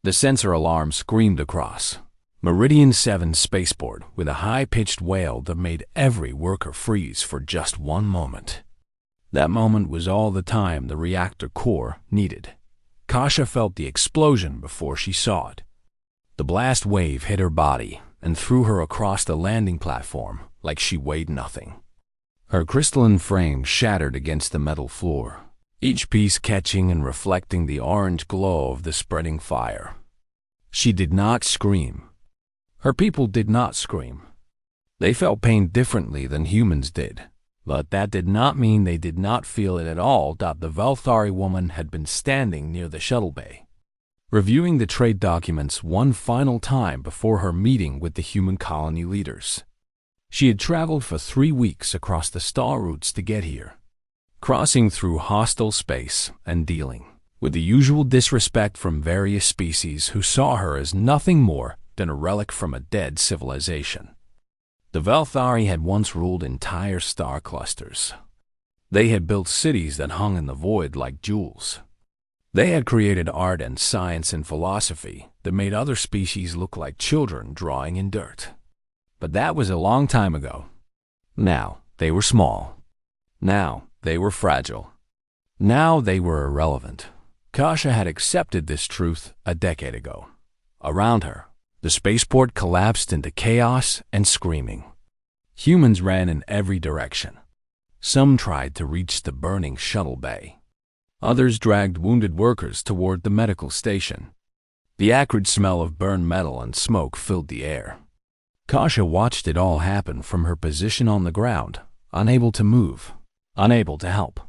The sensor alarm screamed across. Meridian 7 spaceport with a high-pitched wail that made every worker freeze for just one moment. That moment was all the time the reactor core needed. Kasha felt the explosion before she saw it. The blast wave hit her body and threw her across the landing platform like she weighed nothing. Her crystalline frame shattered against the metal floor, each piece catching and reflecting the orange glow of the spreading fire. She did not scream. Her people did not scream. They felt pain differently than humans did, but that did not mean they did not feel it at all. The Velthari woman had been standing near the shuttle bay, reviewing the trade documents one final time before her meeting with the human colony leaders. She had traveled for 3 weeks across the star routes to get here, crossing through hostile space and dealing with the usual disrespect from various species who saw her as nothing more than a relic from a dead civilization. The Velthari had once ruled entire star clusters. They had built cities that hung in the void like jewels. They had created art and science and philosophy that made other species look like children drawing in dirt. But that was a long time ago. Now they were small. Now they were fragile. Now they were irrelevant. Kasha had accepted this truth a decade ago. Around her, the spaceport collapsed into chaos and screaming. Humans ran in every direction. Some tried to reach the burning shuttle bay. Others dragged wounded workers toward the medical station. The acrid smell of burned metal and smoke filled the air. Kasha watched it all happen from her position on the ground, unable to move, unable to help.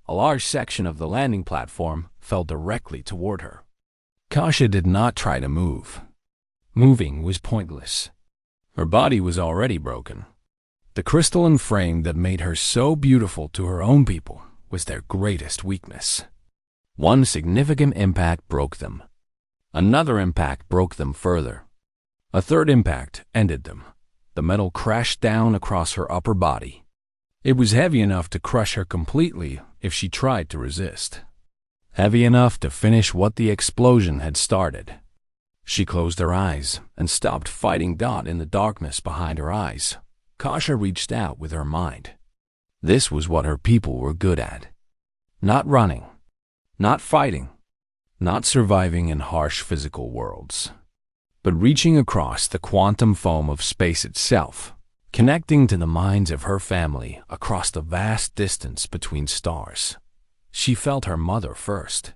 A large section of the landing platform fell directly toward her. Kasha did not try to move. Moving was pointless. Her body was already broken. The crystalline frame that made her so beautiful to her own people was their greatest weakness. One significant impact broke them. Another impact broke them further. A third impact ended them. The metal crashed down across her upper body. It was heavy enough to crush her completely if she tried to resist. Heavy enough to finish what the explosion had started. She closed her eyes and stopped fighting in the darkness behind her eyes. Kasha reached out with her mind. This was what her people were good at. Not running, not fighting, not surviving in harsh physical worlds, but reaching across the quantum foam of space itself, connecting to the minds of her family across the vast distance between stars. She felt her mother first.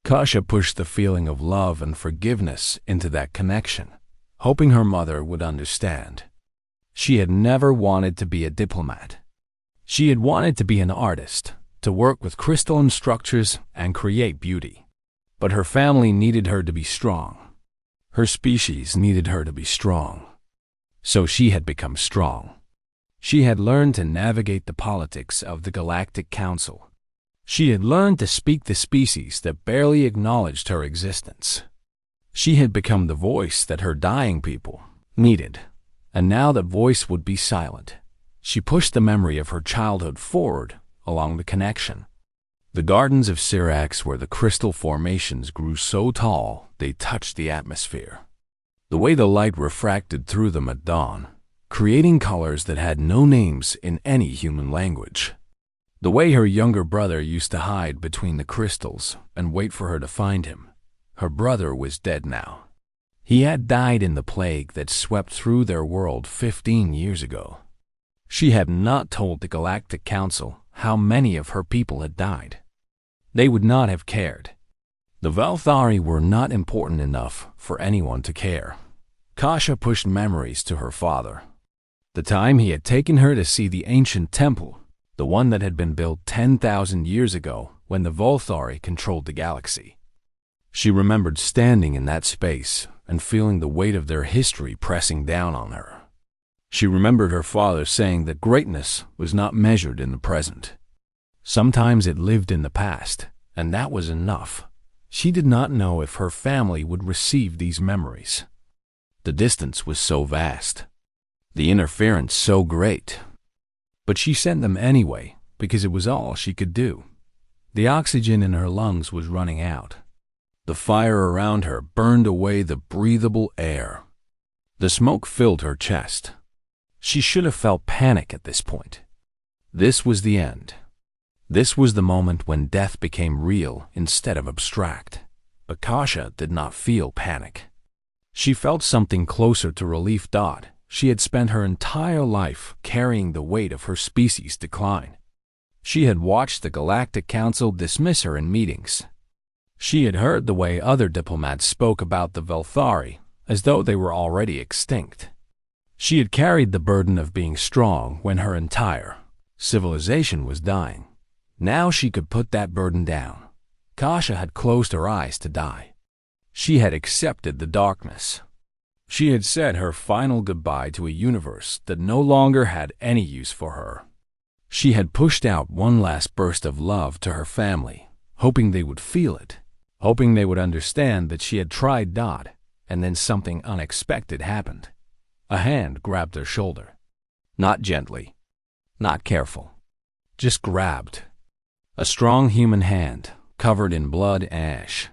Kasha pushed the feeling of love and forgiveness into that connection, hoping her mother would understand. She had never wanted to be a diplomat. She had wanted to be an artist, to work with crystalline structures and create beauty. But her family needed her to be strong. Her species needed her to be strong. So she had become strong. She had learned to navigate the politics of the Galactic Council. She had learned to speak the species that barely acknowledged her existence. She had become the voice that her dying people needed, and now that voice would be silent. She pushed the memory of her childhood forward along the connection. The gardens of Syrax, where the crystal formations grew so tall they touched the atmosphere. The way the light refracted through them at dawn, creating colors that had no names in any human language. The way her younger brother used to hide between the crystals and wait for her to find him. Her brother was dead now. He had died in the plague that swept through their world 15 years ago. She had not told the Galactic Council how many of her people had died. They would not have cared. The Velthari were not important enough for anyone to care. Kasha pushed memories to her father. The time he had taken her to see the ancient temple, the one that had been built 10,000 years ago when the Velthari controlled the galaxy. She remembered standing in that space and feeling the weight of their history pressing down on her. She remembered her father saying that greatness was not measured in the present. Sometimes it lived in the past, and that was enough. She did not know if her family would receive these memories. The distance was so vast, the interference so great. But she sent them anyway, because it was all she could do. The oxygen in her lungs was running out. The fire around her burned away the breathable air. The smoke filled her chest. She should have felt panic at this point. This was the end. This was the moment when death became real instead of abstract. But Kasha did not feel panic. She felt something closer to relief. She had spent her entire life carrying the weight of her species' decline. She had watched the Galactic Council dismiss her in meetings. She had heard the way other diplomats spoke about the Velthari, as though they were already extinct. She had carried the burden of being strong when her entire civilization was dying. Now she could put that burden down. Kasha had closed her eyes to die. She had accepted the darkness. She had said her final goodbye to a universe that no longer had any use for her. She had pushed out one last burst of love to her family, hoping they would feel it, hoping they would understand that she had tried. And then something unexpected happened. A hand grabbed her shoulder. Not gently, not careful, just grabbed. A strong human hand, covered in blood and ash,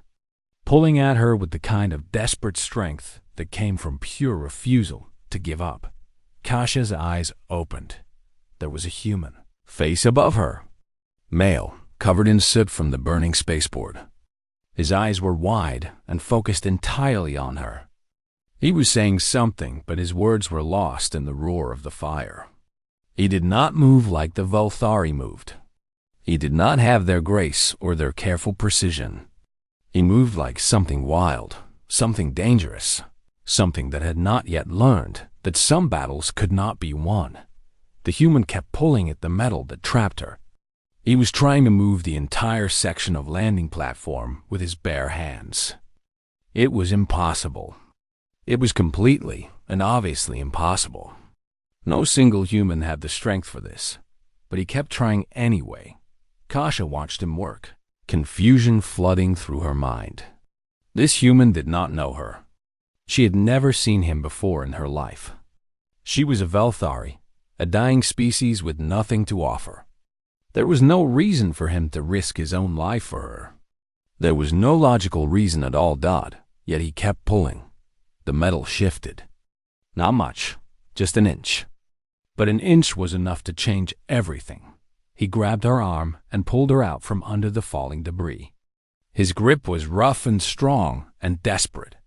pulling at her with the kind of desperate strength that came from pure refusal to give up. Kasha's eyes opened. There was a human face above her. Male, covered in soot from the burning spaceport. His eyes were wide and focused entirely on her. He was saying something, but his words were lost in the roar of the fire. He did not move like the Velthari moved. He did not have their grace or their careful precision. He moved like something wild, something dangerous, something that had not yet learned that some battles could not be won. The human kept pulling at the metal that trapped her. He was trying to move the entire section of landing platform with his bare hands. It was impossible. It was completely and obviously impossible. No single human had the strength for this, but he kept trying anyway. Kasha watched him work, confusion flooding through her mind. This human did not know her. She had never seen him before in her life. She was a Velthari, a dying species with nothing to offer. There was no reason for him to risk his own life for her. There was no logical reason at all. Yet he kept pulling. The metal shifted. Not much, just an inch. But an inch was enough to change everything. He grabbed her arm and pulled her out from under the falling debris. His grip was rough and strong and desperate.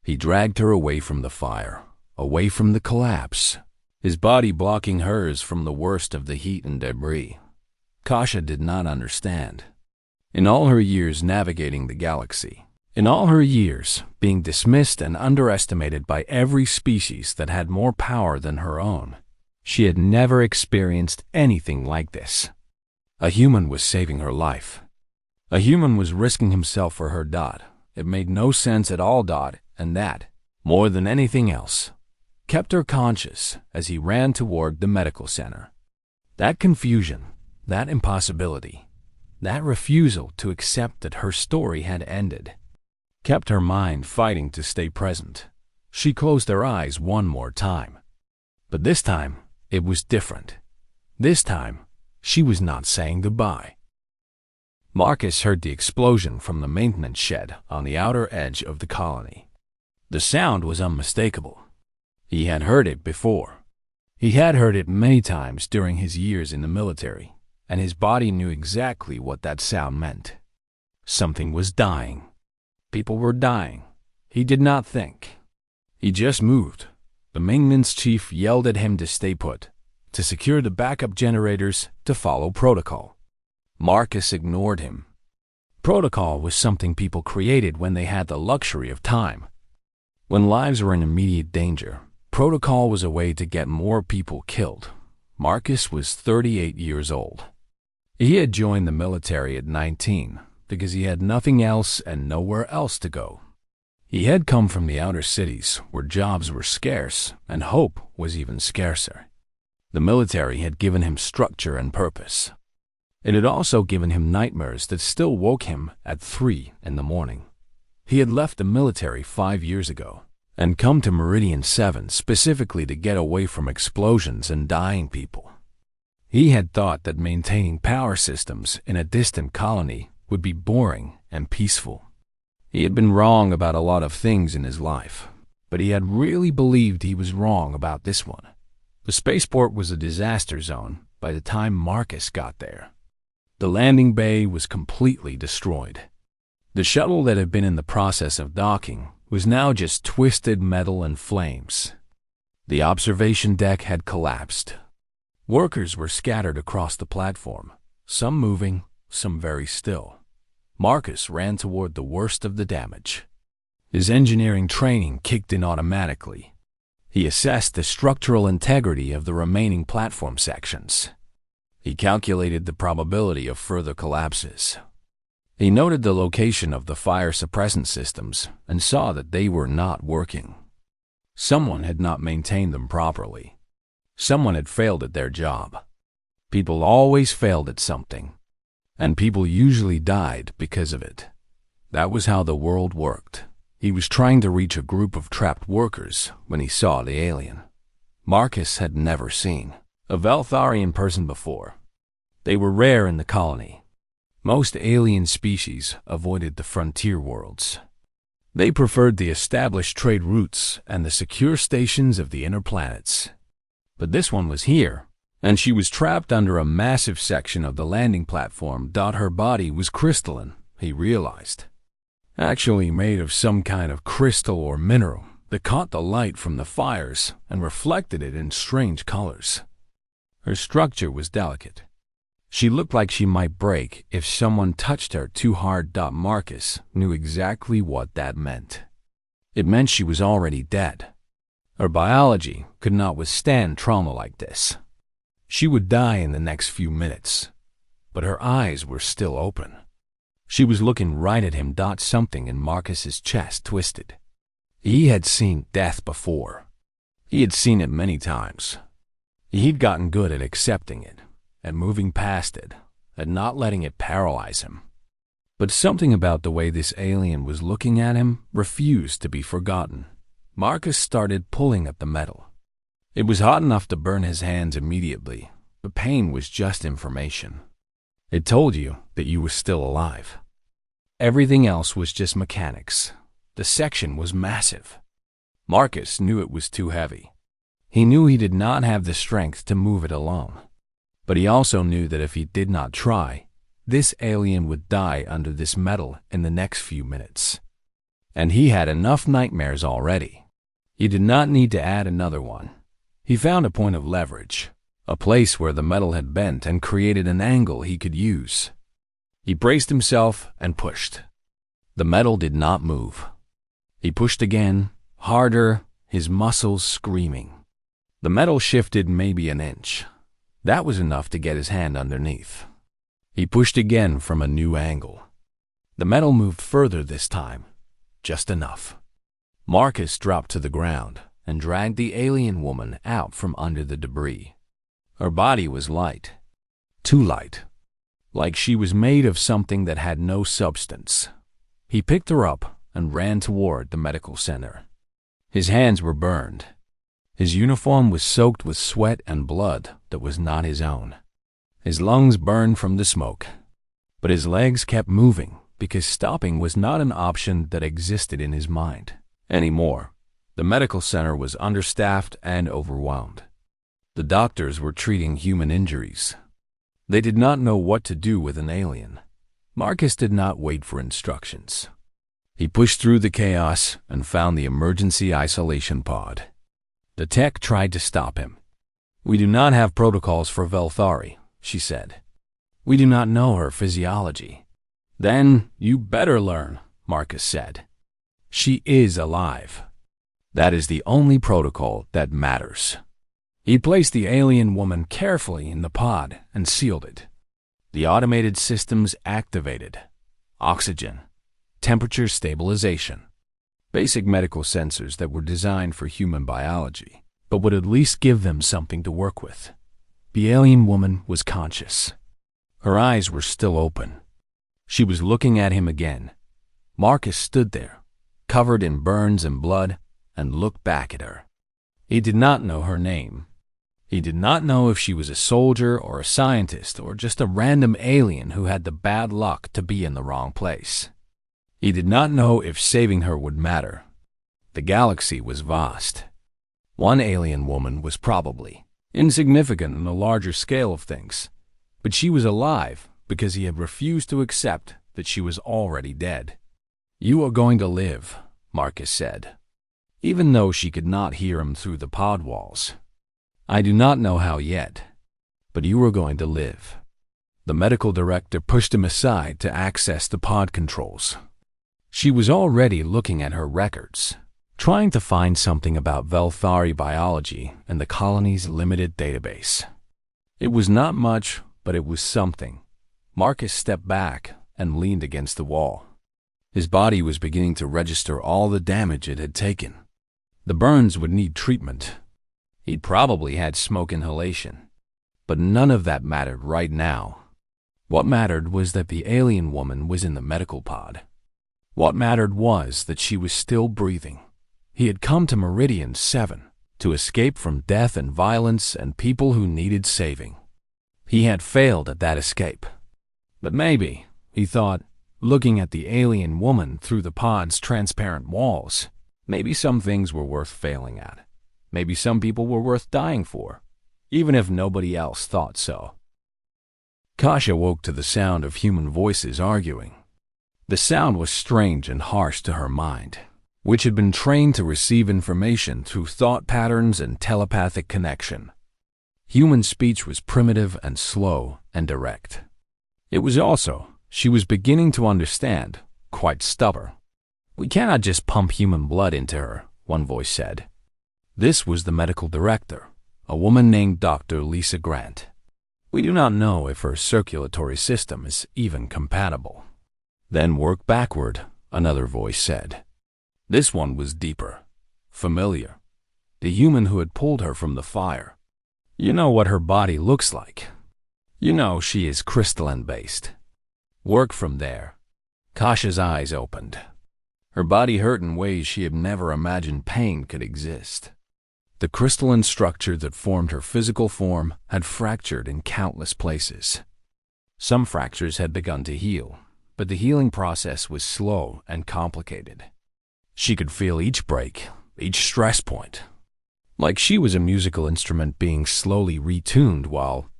He dragged her away from the fire, away from the collapse, his body blocking hers from the worst of the heat and debris. Kasha did not understand. In all her years navigating the galaxy, in all her years being dismissed and underestimated by every species that had more power than her own, she had never experienced anything like this. A human was saving her life. A human was risking himself for her. It made no sense at all. And that, more than anything else, kept her conscious as he ran toward the medical center. That confusion, that impossibility, that refusal to accept that her story had ended, kept her mind fighting to stay present. She closed her eyes one more time. But this time, it was different. This time, she was not saying goodbye. Marcus heard the explosion from the maintenance shed on the outer edge of the colony. The sound was unmistakable. He had heard it before. He had heard it many times during his years in the military, and his body knew exactly what that sound meant. Something was dying. People were dying. He did not think. He just moved. The maintenance chief yelled at him to stay put, to secure the backup generators, to follow protocol. Marcus ignored him. Protocol was something people created when they had the luxury of time. When lives were in immediate danger, protocol was a way to get more people killed. Marcus was 38 years old. He had joined the military at 19 because he had nothing else and nowhere else to go. He had come from the outer cities where jobs were scarce and hope was even scarcer. The military had given him structure and purpose. It had also given him nightmares that still woke him at 3 in the morning. He had left the military 5 years ago and come to Meridian 7 specifically to get away from explosions and dying people. He had thought that maintaining power systems in a distant colony would be boring and peaceful. He had been wrong about a lot of things in his life, but he had really believed he was wrong about this one. The spaceport was a disaster zone by the time Marcus got there. The landing bay was completely destroyed. The shuttle that had been in the process of docking was now just twisted metal and flames. The observation deck had collapsed. Workers were scattered across the platform, some moving, some very still. Marcus ran toward the worst of the damage. His engineering training kicked in automatically. He assessed the structural integrity of the remaining platform sections. He calculated the probability of further collapses. He noted the location of the fire suppressant systems and saw that they were not working. Someone had not maintained them properly. Someone had failed at their job. People always failed at something, and people usually died because of it. That was how the world worked. He was trying to reach a group of trapped workers when he saw the alien. Marcus had never seen a Veltharian person before. They were rare in the colony. Most alien species avoided the frontier worlds. They preferred the established trade routes and the secure stations of the inner planets. But this one was here, and she was trapped under a massive section of the landing platform. Her body was crystalline, he realized. Actually made of some kind of crystal or mineral that caught the light from the fires and reflected it in strange colors. Her structure was delicate. She looked like she might break if someone touched her too hard. Marcus knew exactly what that meant. It meant she was already dead. Her biology could not withstand trauma like this. She would die in the next few minutes, but her eyes were still open. She was looking right at him. Something in Marcus's chest twisted. He had seen death before. He had seen it many times. He'd gotten good at accepting it, at moving past it, at not letting it paralyze him. But something about the way this alien was looking at him refused to be forgotten. Marcus started pulling at the metal. It was hot enough to burn his hands immediately, but pain was just information. It told you that you were still alive. Everything else was just mechanics. The section was massive. Marcus knew it was too heavy. He knew he did not have the strength to move it alone. But he also knew that if he did not try, this alien would die under this metal in the next few minutes. And he had enough nightmares already. He did not need to add another one. He found a point of leverage, a place where the metal had bent and created an angle he could use. He braced himself and pushed. The metal did not move. He pushed again, harder, his muscles screaming. The metal shifted maybe an inch. That was enough to get his hand underneath. He pushed again from a new angle. The metal moved further this time, just enough. Marcus dropped to the ground and dragged the alien woman out from under the debris. Her body was light, too light, like she was made of something that had no substance. He picked her up and ran toward the medical center. His hands were burned. His uniform was soaked with sweat and blood that was not his own. His lungs burned from the smoke. But his legs kept moving because stopping was not an option that existed in his mind anymore. The medical center was understaffed and overwhelmed. The doctors were treating human injuries. They did not know what to do with an alien. Marcus did not wait for instructions. He pushed through the chaos and found the emergency isolation pod. The tech tried to stop him. "We do not have protocols for Velthari," she said. "We do not know her physiology." "Then you better learn," Marcus said. "She is alive. That is the only protocol that matters." He placed the alien woman carefully in the pod and sealed it. The automated systems activated. Oxygen, temperature stabilization, basic medical sensors that were designed for human biology, but would at least give them something to work with. The alien woman was conscious. Her eyes were still open. She was looking at him again. Marcus stood there, covered in burns and blood, and looked back at her. He did not know her name. He did not know if she was a soldier or a scientist or just a random alien who had the bad luck to be in the wrong place. He did not know if saving her would matter. The galaxy was vast. One alien woman was probably insignificant in the larger scale of things, but she was alive because he had refused to accept that she was already dead. "You are going to live," Marcus said, even though she could not hear him through the pod walls. "I do not know how yet, but you are going to live." The medical director pushed him aside to access the pod controls. She was already looking at her records, trying to find something about Velthari biology in the colony's limited database. It was not much, but it was something. Marcus stepped back and leaned against the wall. His body was beginning to register all the damage it had taken. The burns would need treatment. He'd probably had smoke inhalation, but none of that mattered right now. What mattered was that the alien woman was in the medical pod. What mattered was that she was still breathing. He had come to Meridian 7 to escape from death and violence and people who needed saving. He had failed at that escape. But maybe, he thought, looking at the alien woman through the pod's transparent walls, maybe some things were worth failing at. Maybe some people were worth dying for, even if nobody else thought so. Kasha woke to the sound of human voices arguing. The sound was strange and harsh to her mind, which had been trained to receive information through thought patterns and telepathic connection. Human speech was primitive and slow and direct. It was also, she was beginning to understand, quite stubborn. "We cannot just pump human blood into her," one voice said. This was the medical director, a woman named Dr. Lisa Grant. "We do not know if her circulatory system is even compatible." "Then work backward," another voice said. This one was deeper, familiar. The human who had pulled her from the fire. "You know what her body looks like. You know she is crystalline-based. Work from there." Kasha's eyes opened. Her body hurt in ways she had never imagined pain could exist. The crystalline structure that formed her physical form had fractured in countless places. Some fractures had begun to heal, but the healing process was slow and complicated. She could feel each break, each stress point, like she was a musical instrument being slowly retuned while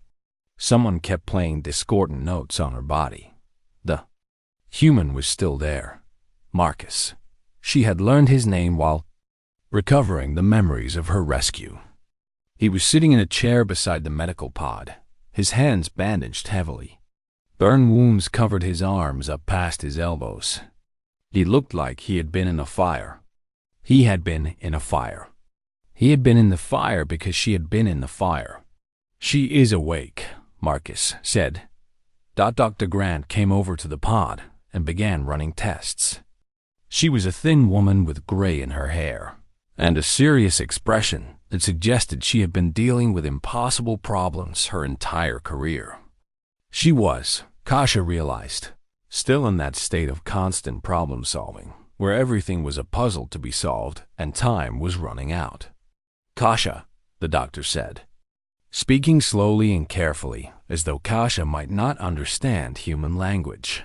someone kept playing discordant notes on her body. The human was still there. Marcus. She had learned his name while recovering the memories of her rescue. He was sitting in a chair beside the medical pod, his hands bandaged heavily. Burn wounds covered his arms up past his elbows. He looked like he had been in a fire. He had been in a fire. He had been in the fire because she had been in the fire. "She is awake," Marcus said. Dr. Grant came over to the pod and began running tests. She was a thin woman with gray in her hair and a serious expression that suggested she had been dealing with impossible problems her entire career. She was, Kasha realized, still in that state of constant problem-solving, where everything was a puzzle to be solved and time was running out. "Kasha," the doctor said, speaking slowly and carefully as though Kasha might not understand human language.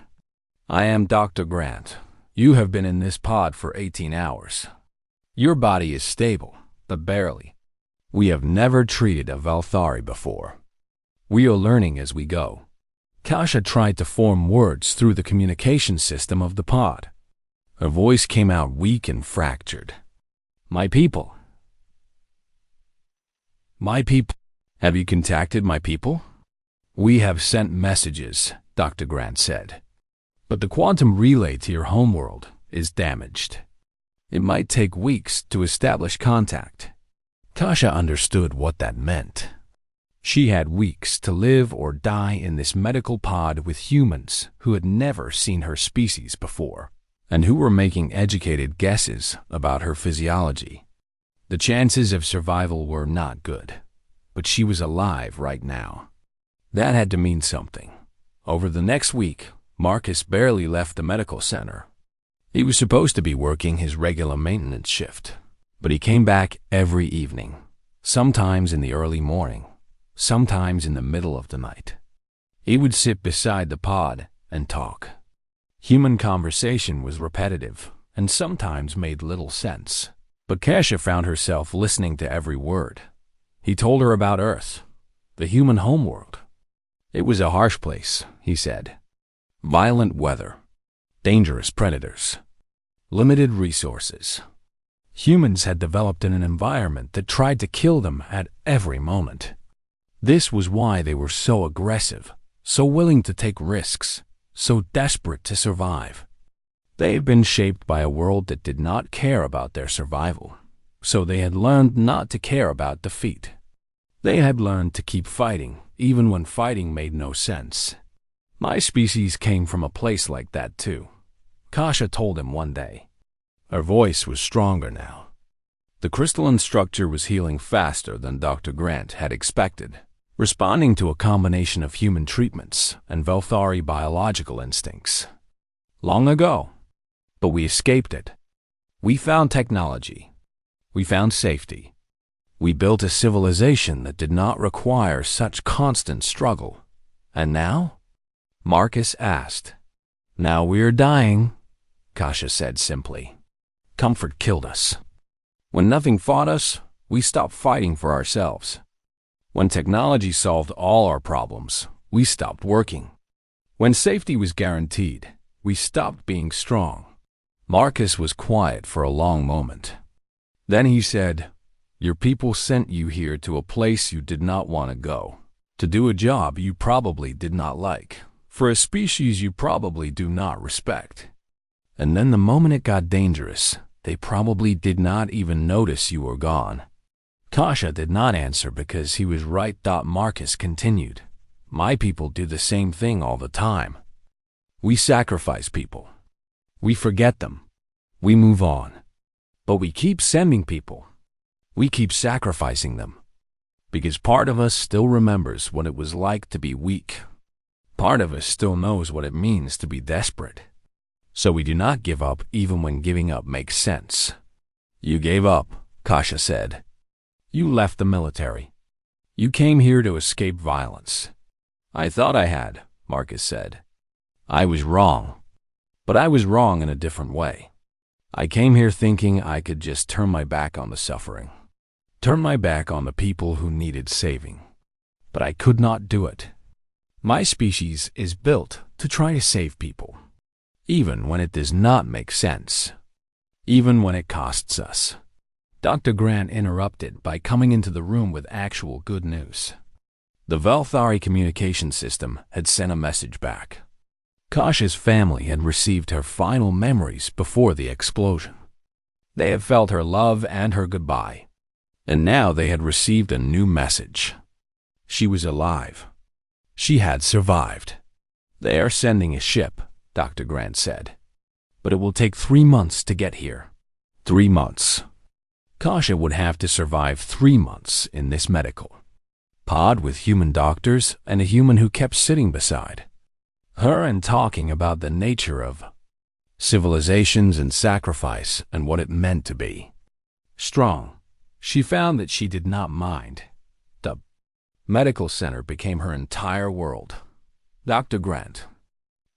"I am Dr. Grant. You have been in this pod for 18 hours. Your body is stable, but barely. We have never treated a Velthari before. We are learning as we go." Kasha tried to form words through the communication system of the pod. Her voice came out weak and fractured. "My people. My people. Have you contacted my people?" "We have sent messages," Dr. Grant said. "But the quantum relay to your homeworld is damaged. It might take weeks to establish contact." Kasha understood what that meant. She had weeks to live or die in this medical pod with humans who had never seen her species before, and who were making educated guesses about her physiology. The chances of survival were not good, but she was alive right now. That had to mean something. Over the next week, Marcus barely left the medical center. He was supposed to be working his regular maintenance shift, but he came back every evening, sometimes in the early morning, sometimes in the middle of the night. He would sit beside the pod and talk. Human conversation was repetitive and sometimes made little sense. But Kasha found herself listening to every word. He told her about Earth, the human homeworld. It was a harsh place, he said. Violent weather, dangerous predators, limited resources. Humans had developed in an environment that tried to kill them at every moment. This was why they were so aggressive, so willing to take risks, so desperate to survive. They had been shaped by a world that did not care about their survival, so they had learned not to care about defeat. They had learned to keep fighting, even when fighting made no sense. My species came from a place like that too, Kasha told him one day. Her voice was stronger now. The crystalline structure was healing faster than Dr. Grant had expected, responding to a combination of human treatments and Velthari biological instincts. Long ago. But we escaped it. We found technology. We found safety. We built a civilization that did not require such constant struggle. And now? Marcus asked. Now we are dying, Kasha said simply. Comfort killed us. When nothing fought us, we stopped fighting for ourselves. When technology solved all our problems, we stopped working. When safety was guaranteed, we stopped being strong. Marcus was quiet for a long moment. Then he said, Your people sent you here to a place you did not want to go, to do a job you probably did not like, for a species you probably do not respect. And then the moment it got dangerous, they probably did not even notice you were gone. Kasha did not answer because he was right. Marcus continued. My people do the same thing all the time. We sacrifice people. We forget them. We move on. But we keep sending people. We keep sacrificing them. Because part of us still remembers what it was like to be weak. Part of us still knows what it means to be desperate. So we do not give up even when giving up makes sense. You gave up, Kasha said. You left the military. You came here to escape violence. I thought I had, Marcus said. I was wrong. But I was wrong in a different way. I came here thinking I could just turn my back on the suffering. Turn my back on the people who needed saving. But I could not do it. My species is built to try to save people. Even when it does not make sense. Even when it costs us. Dr. Grant interrupted by coming into the room with actual good news. The Velthari communication system had sent a message back. Kasha's family had received her final memories before the explosion. They had felt her love and her goodbye. And now they had received a new message. She was alive. She had survived. They are sending a ship, Dr. Grant said. But it will take 3 months to get here. 3 months. Kasha would have to survive 3 months in this medical pod with human doctors and a human who kept sitting beside her and talking about the nature of civilizations and sacrifice and what it meant to be strong. She found that she did not mind. The medical center became her entire world. Dr. Grant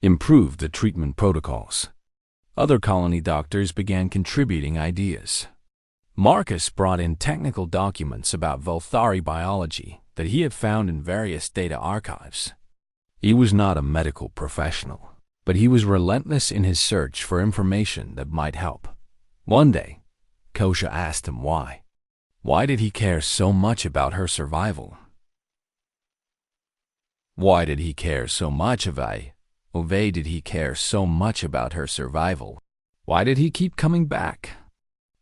improved the treatment protocols. Other colony doctors began contributing ideas. Marcus brought in technical documents about Velthari biology that he had found in various data archives. He was not a medical professional, but he was relentless in his search for information that might help. One day, Kasha asked him why. Why did he care so much about her survival? Why did he care so much did he care so much about her survival? Why did he keep coming back?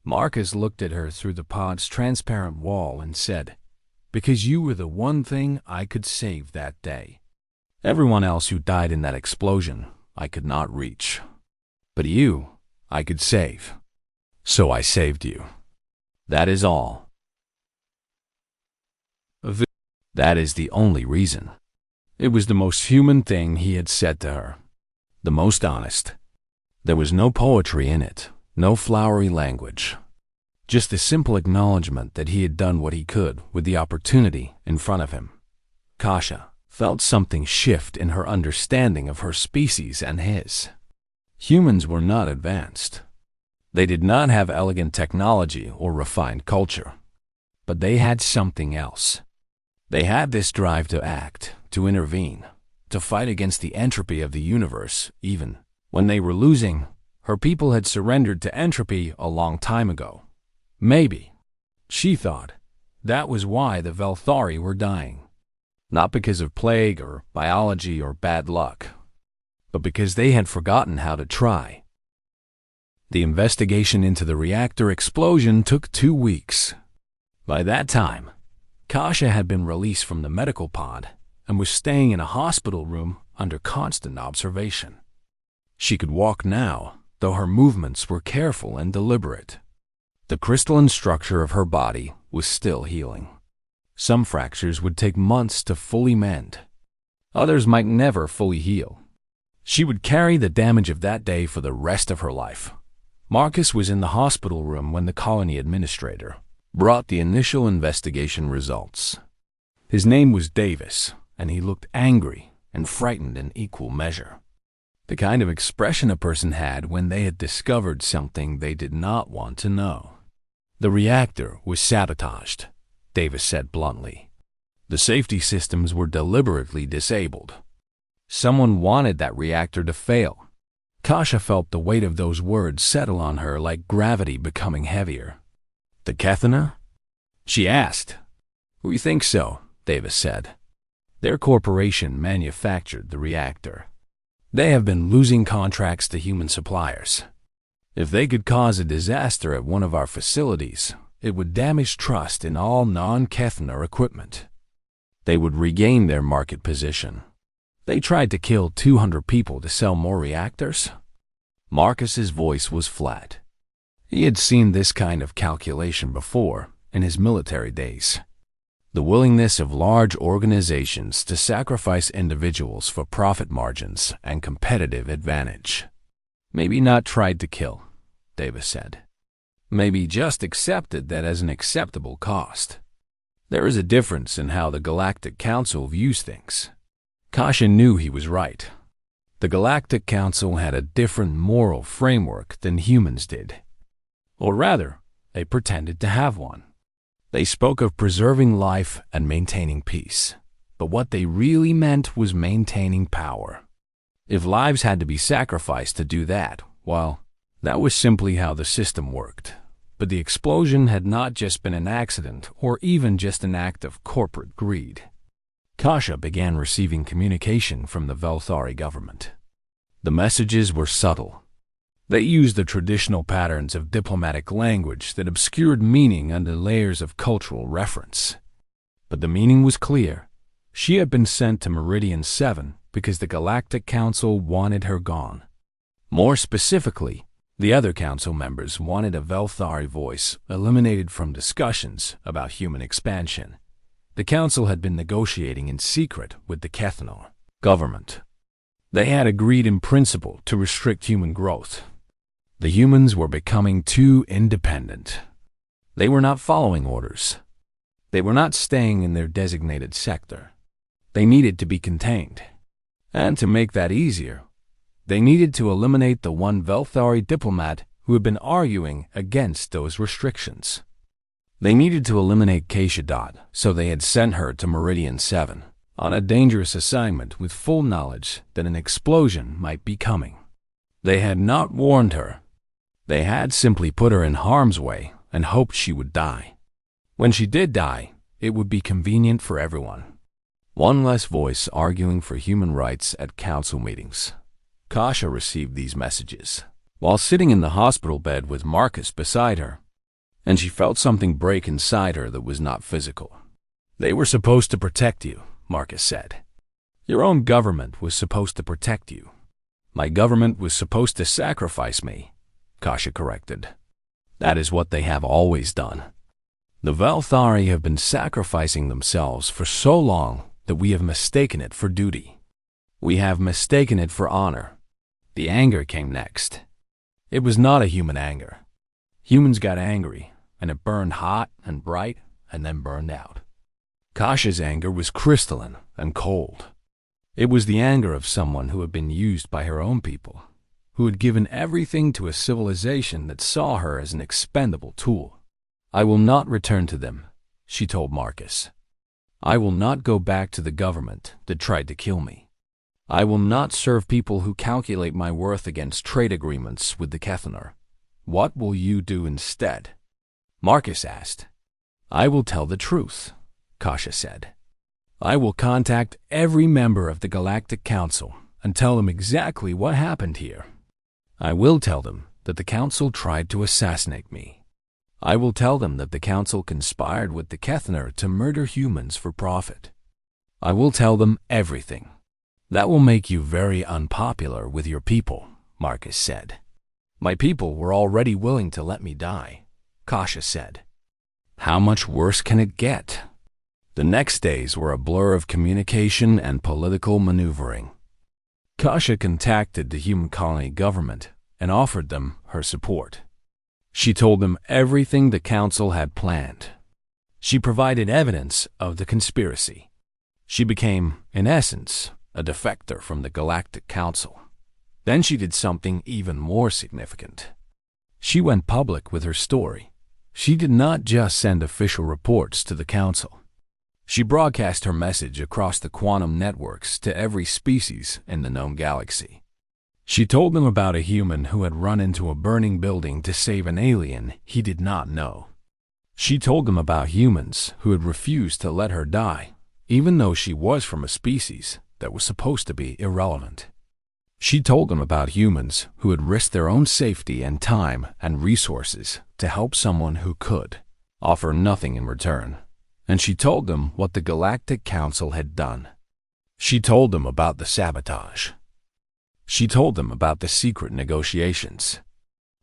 Marcus looked at her through the pod's transparent wall and said, Because you were the one thing I could save that day. Everyone else who died in that explosion, I could not reach. But you, I could save. So I saved you. That is all. That is the only reason. It was the most human thing he had said to her. The most honest. There was no poetry in it, no flowery language. Just a simple acknowledgement that he had done what he could with the opportunity in front of him. Kasha felt something shift in her understanding of her species and his. Humans were not advanced. They did not have elegant technology or refined culture. But they had something else. They had this drive to act, to intervene, to fight against the entropy of the universe, even when they were losing. Her people had surrendered to entropy a long time ago. Maybe, she thought, that was why the Velthari were dying. Not because of plague or biology or bad luck, but because they had forgotten how to try. The investigation into the reactor explosion took 2 weeks. By that time, Kasia had been released from the medical pod and was staying in a hospital room under constant observation. She could walk now, though her movements were careful and deliberate. The crystalline structure of her body was still healing. Some fractures would take months to fully mend. Others might never fully heal. She would carry the damage of that day for the rest of her life. Marcus was in the hospital room when the colony administrator brought the initial investigation results. His name was Davis, and he looked angry and frightened in equal measure. The kind of expression a person had when they had discovered something they did not want to know. The reactor was sabotaged, Davis said bluntly. The safety systems were deliberately disabled. Someone wanted that reactor to fail. Kasia felt the weight of those words settle on her like gravity becoming heavier. The Kethana? She asked. We think so, Davis said. Their corporation manufactured the reactor. They have been losing contracts to human suppliers. If they could cause a disaster at one of our facilities, it would damage trust in all non-Kethana equipment. They would regain their market position. They tried to kill 200 people to sell more reactors. Marcus's voice was flat. He had seen this kind of calculation before in his military days. The willingness of large organizations to sacrifice individuals for profit margins and competitive advantage. Maybe not tried to kill, Davis said. Maybe just accepted that as an acceptable cost. There is a difference in how the Galactic Council views things. Kasia knew he was right. The Galactic Council had a different moral framework than humans did. Or rather, they pretended to have one. They spoke of preserving life and maintaining peace, but what they really meant was maintaining power. If lives had to be sacrificed to do that, well, that was simply how the system worked. But the explosion had not just been an accident or even just an act of corporate greed. Kasia began receiving communication from the Velthari government. The messages were subtle. They used the traditional patterns of diplomatic language that obscured meaning under layers of cultural reference. But the meaning was clear. She had been sent to Meridian 7 because the Galactic Council wanted her gone. More specifically, the other council members wanted a Velthari voice eliminated from discussions about human expansion. The council had been negotiating in secret with the Kethana government. They had agreed in principle to restrict human growth. The humans were becoming too independent. They were not following orders. They were not staying in their designated sector. They needed to be contained. And to make that easier, they needed to eliminate the one Velthari diplomat who had been arguing against those restrictions. They needed to eliminate Kasia, so they had sent her to Meridian 7 on a dangerous assignment with full knowledge that an explosion might be coming. They had not warned her. They had simply put her in harm's way and hoped she would die. When she did die, it would be convenient for everyone. One less voice arguing for human rights at council meetings. Kasia received these messages while sitting in the hospital bed with Marcus beside her, and she felt something break inside her that was not physical. They were supposed to protect you, Marcus said. Your own government was supposed to protect you. My government was supposed to sacrifice me, Kasia corrected. That is what they have always done. The Velthari have been sacrificing themselves for so long that we have mistaken it for duty. We have mistaken it for honor. The anger came next. It was not a human anger. Humans got angry, and it burned hot and bright and then burned out. Kasia's anger was crystalline and cold. It was the anger of someone who had been used by her own people, who had given everything to a civilization that saw her as an expendable tool. "I will not return to them," she told Marcus. "I will not go back to the government that tried to kill me. I will not serve people who calculate my worth against trade agreements with the Kethanar. What will you do instead?" Marcus asked. "I will tell the truth," Kasha said. "I will contact every member of the Galactic Council and tell them exactly what happened here. I will tell them that the Council tried to assassinate me. I will tell them that the Council conspired with the Kethanar to murder humans for profit. I will tell them everything. That will make you very unpopular with your people," Marcus said. "My people were already willing to let me die," Kasha said. "How much worse can it get?" The next days were a blur of communication and political maneuvering. Kasha contacted the human colony government and offered them her support. She told them everything the council had planned. She provided evidence of the conspiracy. She became, in essence, a defector from the Galactic Council. Then she did something even more significant. She went public with her story. She did not just send official reports to the council. She broadcast her message across the quantum networks to every species in the known galaxy. She told them about a human who had run into a burning building to save an alien he did not know. She told them about humans who had refused to let her die, even though she was from a species that was supposed to be irrelevant. She told them about humans who had risked their own safety and time and resources to help someone who could offer nothing in return. And she told them what the Galactic Council had done. She told them about the sabotage. She told them about the secret negotiations.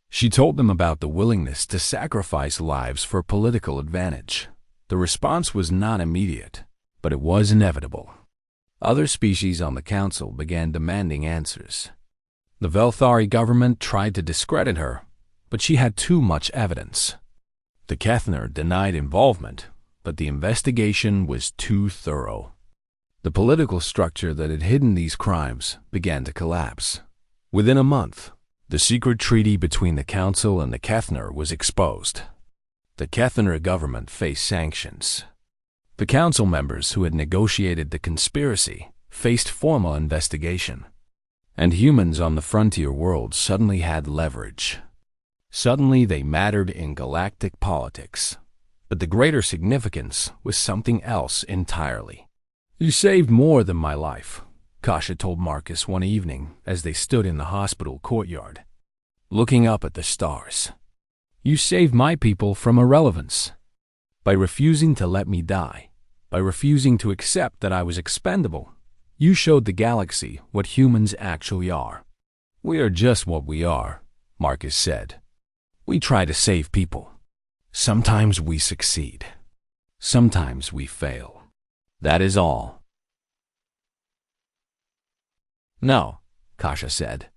She told them about the willingness to sacrifice lives for political advantage. The response was not immediate, but it was inevitable. Other species on the council began demanding answers. The Velthari government tried to discredit her, but she had too much evidence. The Kethanar denied involvement, but the investigation was too thorough. The political structure that had hidden these crimes began to collapse. Within a month, the secret treaty between the Council and the Kethanar was exposed. The Kethanar government faced sanctions. The Council members who had negotiated the conspiracy faced formal investigation. And humans on the frontier world suddenly had leverage. Suddenly they mattered in galactic politics. But the greater significance was something else entirely. "You saved more than my life," Kasha told Marcus one evening as they stood in the hospital courtyard, looking up at the stars. "You saved my people from irrelevance. By refusing to let me die, by refusing to accept that I was expendable, you showed the galaxy what humans actually are." "We are just what we are," Marcus said. "We try to save people. Sometimes we succeed. Sometimes we fail. That is all." "No," Kasha said.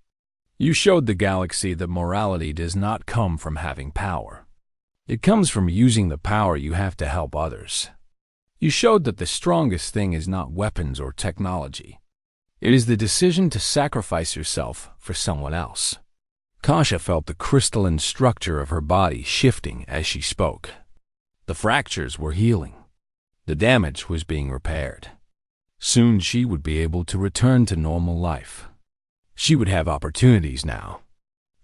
"You showed the galaxy that morality does not come from having power. It comes from using the power you have to help others. You showed that the strongest thing is not weapons or technology. It is the decision to sacrifice yourself for someone else." Kasha felt the crystalline structure of her body shifting as she spoke. The fractures were healing. The damage was being repaired. Soon she would be able to return to normal life. She would have opportunities now.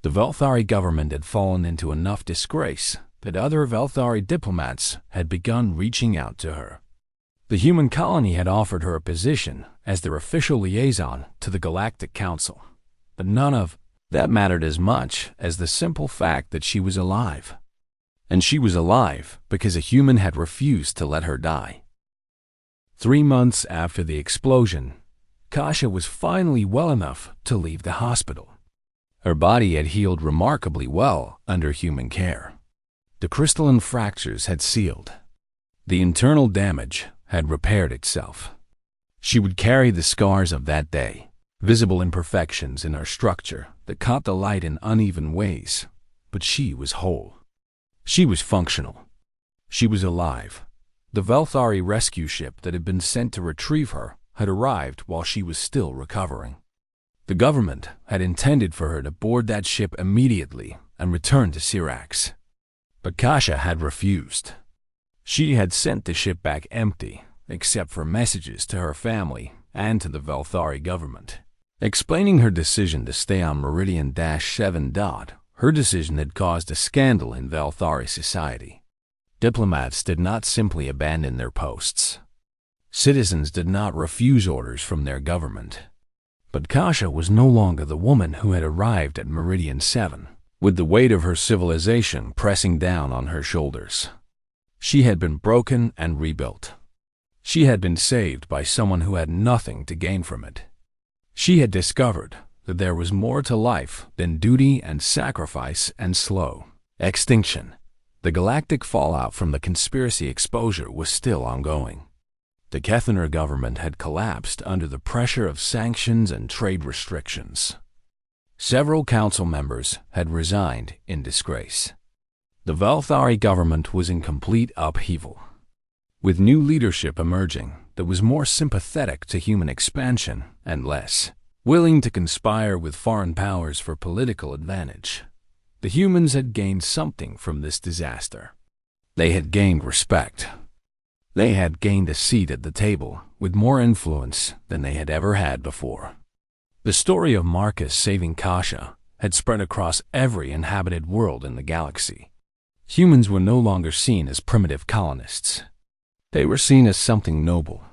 The Velthari government had fallen into enough disgrace that other Velthari diplomats had begun reaching out to her. The human colony had offered her a position as their official liaison to the Galactic Council, but none of that mattered as much as the simple fact that she was alive. And she was alive because a human had refused to let her die. 3 months after the explosion, Kasha was finally well enough to leave the hospital. Her body had healed remarkably well under human care. The crystalline fractures had sealed. The internal damage had repaired itself. She would carry the scars of that day, visible imperfections in her structure that caught the light in uneven ways, but she was whole. She was functional. She was alive. The Velthari rescue ship that had been sent to retrieve her had arrived while she was still recovering. The government had intended for her to board that ship immediately and return to Syrax. But Kasha had refused. She had sent the ship back empty, except for messages to her family and to the Velthari government, explaining her decision to stay on Meridian-7. Her decision had caused a scandal in Velthari society. Diplomats did not simply abandon their posts. Citizens did not refuse orders from their government. But Kasha was no longer the woman who had arrived at Meridian-7, with the weight of her civilization pressing down on her shoulders. She had been broken and rebuilt. She had been saved by someone who had nothing to gain from it. She had discovered that there was more to life than duty and sacrifice and slow extinction. The galactic fallout from the conspiracy exposure was still ongoing. The Kethaner government had collapsed under the pressure of sanctions and trade restrictions. Several council members had resigned in disgrace. The Velthari government was in complete upheaval, with new leadership emerging that was more sympathetic to human expansion and less willing to conspire with foreign powers for political advantage. The humans had gained something from this disaster. They had gained respect. They had gained a seat at the table with more influence than they had ever had before. The story of Marcus saving Kasha had spread across every inhabited world in the galaxy. Humans were no longer seen as primitive colonists. They were seen as something noble.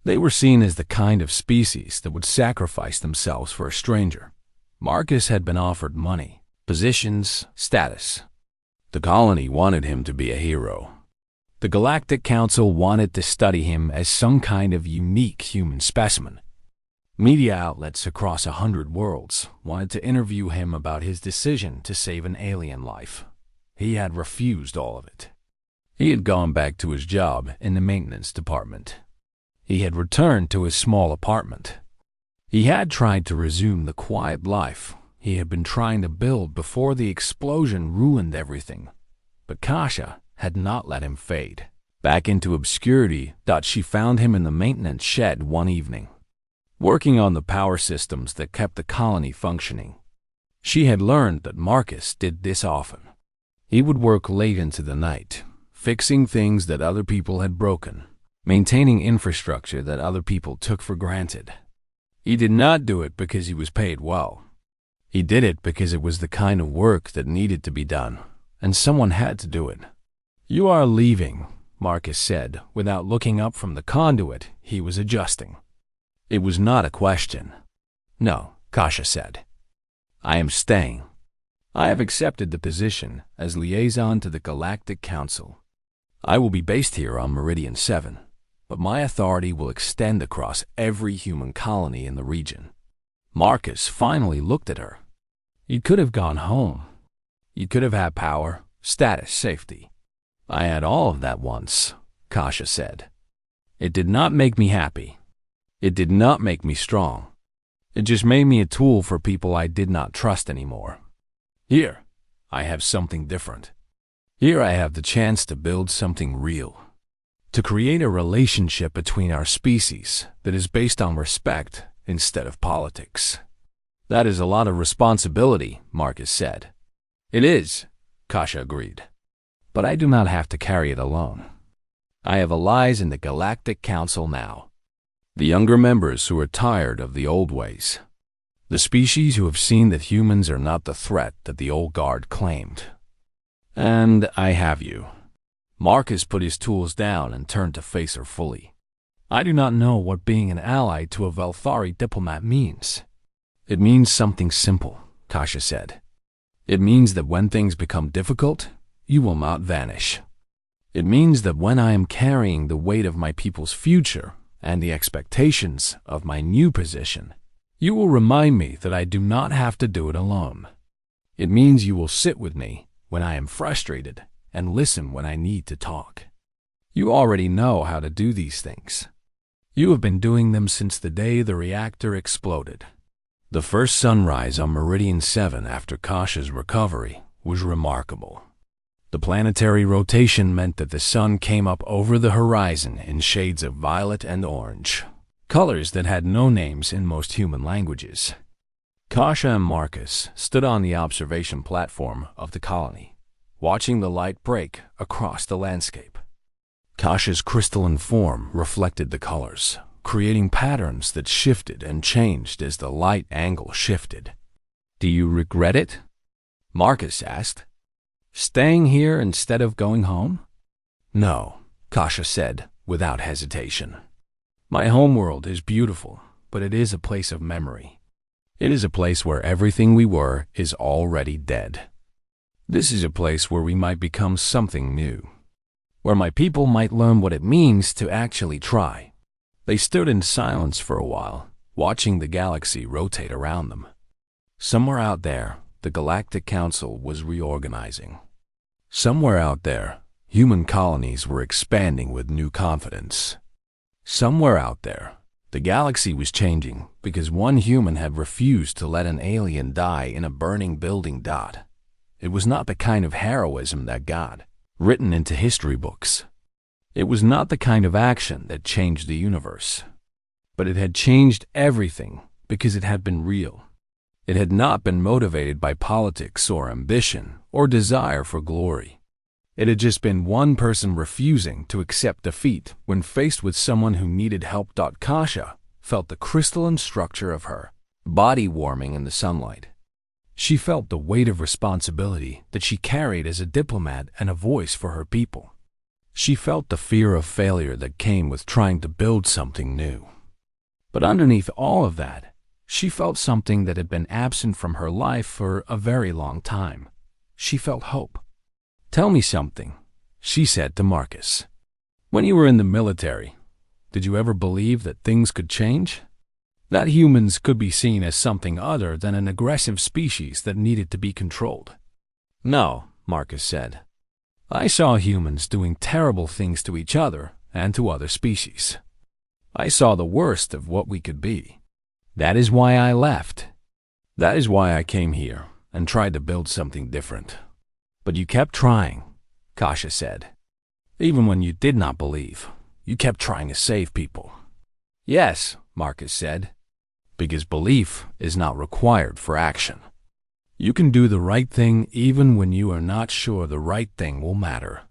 They were seen as the kind of species that would sacrifice themselves for a stranger. Marcus had been offered money, positions, status. The colony wanted him to be a hero. The Galactic Council wanted to study him as some kind of unique human specimen. Media outlets across 100 worlds wanted to interview him about his decision to save an alien life. He had refused all of it. He had gone back to his job in the maintenance department. He had returned to his small apartment. He had tried to resume the quiet life he had been trying to build before the explosion ruined everything. But Kasha had not let him fade back into obscurity. She found him in the maintenance shed one evening, working on the power systems that kept the colony functioning. She had learned that Marcus did this often. He would work late into the night, fixing things that other people had broken, maintaining infrastructure that other people took for granted. He did not do it because he was paid well. He did it because it was the kind of work that needed to be done, and someone had to do it. "You are leaving," Marcus said, without looking up from the conduit he was adjusting. It was not a question. "No," Kasha said. "I am staying. I have accepted the position as liaison to the Galactic Council. I will be based here on Meridian-7, but my authority will extend across every human colony in the region." Marcus finally looked at her. "You could have gone home. You could have had power, status, safety." "I had all of that once," Kasha said. "It did not make me happy. It did not make me strong. It just made me a tool for people I did not trust anymore. Here, I have something different. Here I have the chance to build something real, to create a relationship between our species that is based on respect instead of politics." "That is a lot of responsibility," Marcus said. "It is," Kasha agreed. "But I do not have to carry it alone. I have allies in the Galactic Council now. The younger members who are tired of the old ways. The species who have seen that humans are not the threat that the old guard claimed. And I have you." Marcus put his tools down and turned to face her fully. "I do not know what being an ally to a Velthari diplomat means." "It means something simple," Kasha said. "It means that when things become difficult, you will not vanish. It means that when I am carrying the weight of my people's future and the expectations of my new position, you will remind me that I do not have to do it alone. It means you will sit with me when I am frustrated and listen when I need to talk. You already know how to do these things. You have been doing them since the day the reactor exploded." The first sunrise on Meridian-7 after Kasha's recovery was remarkable. The planetary rotation meant that the sun came up over the horizon in shades of violet and orange, colors that had no names in most human languages. Kasha and Marcus stood on the observation platform of the colony, watching the light break across the landscape. Kasha's crystalline form reflected the colors, creating patterns that shifted and changed as the light angle shifted. "Do you regret it?" Marcus asked. "Staying here instead of going home?" "No," Kasha said without hesitation. "My homeworld is beautiful, but it is a place of memory. It is a place where everything we were is already dead. This is a place where we might become something new, where my people might learn what it means to actually try." They stood in silence for a while, watching the galaxy rotate around them. Somewhere out there, the Galactic Council was reorganizing. Somewhere out there, human colonies were expanding with new confidence. Somewhere out there, the galaxy was changing because one human had refused to let an alien die in a burning building. It was not the kind of heroism that got written into history books. It was not the kind of action that changed the universe. But it had changed everything because it had been real. It had not been motivated by politics or ambition or desire for glory. It had just been one person refusing to accept defeat when faced with someone who needed help. Kasha felt the crystalline structure of her body warming in the sunlight. She felt the weight of responsibility that she carried as a diplomat and a voice for her people. She felt the fear of failure that came with trying to build something new. But underneath all of that, she felt something that had been absent from her life for a very long time. She felt hope. "Tell me something," she said to Marcus. "When you were in the military, did you ever believe that things could change? That humans could be seen as something other than an aggressive species that needed to be controlled?" "No," Marcus said. "I saw humans doing terrible things to each other and to other species. I saw the worst of what we could be. That is why I left. That is why I came here and tried to build something different. But you kept trying," Kasha said. "Even when you did not believe, you kept trying to save people." "Yes," Marcus said, "because belief is not required for action. You can do the right thing even when you are not sure the right thing will matter.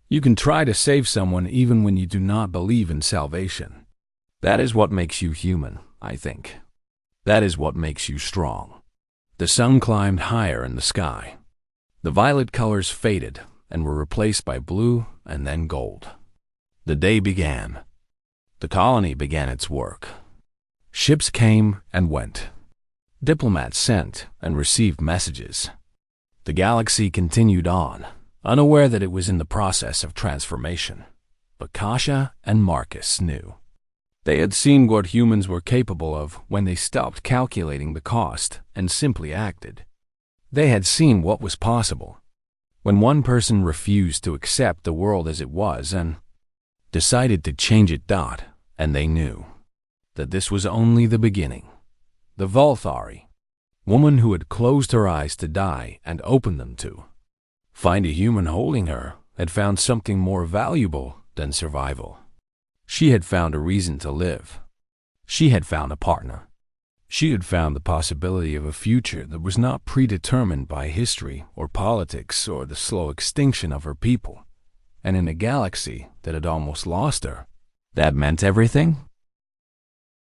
You can try to save someone even when you do not believe in salvation. That is what makes you human, I think. That is what makes you strong." The sun climbed higher in the sky. The violet colors faded and were replaced by blue and then gold. The day began. The colony began its work. Ships came and went. Diplomats sent and received messages. The galaxy continued on, unaware that it was in the process of transformation. But Kasha and Marcus knew. They had seen what humans were capable of when they stopped calculating the cost and simply acted. They had seen what was possible when one person refused to accept the world as it was and decided to change it. And they knew that this was only the beginning. The Volthari, woman who had closed her eyes to die and opened them to find a human holding her, had found something more valuable than survival. She had found a reason to live. She had found a partner. She had found the possibility of a future that was not predetermined by history or politics or the slow extinction of her people. And in a galaxy that had almost lost her, that meant everything.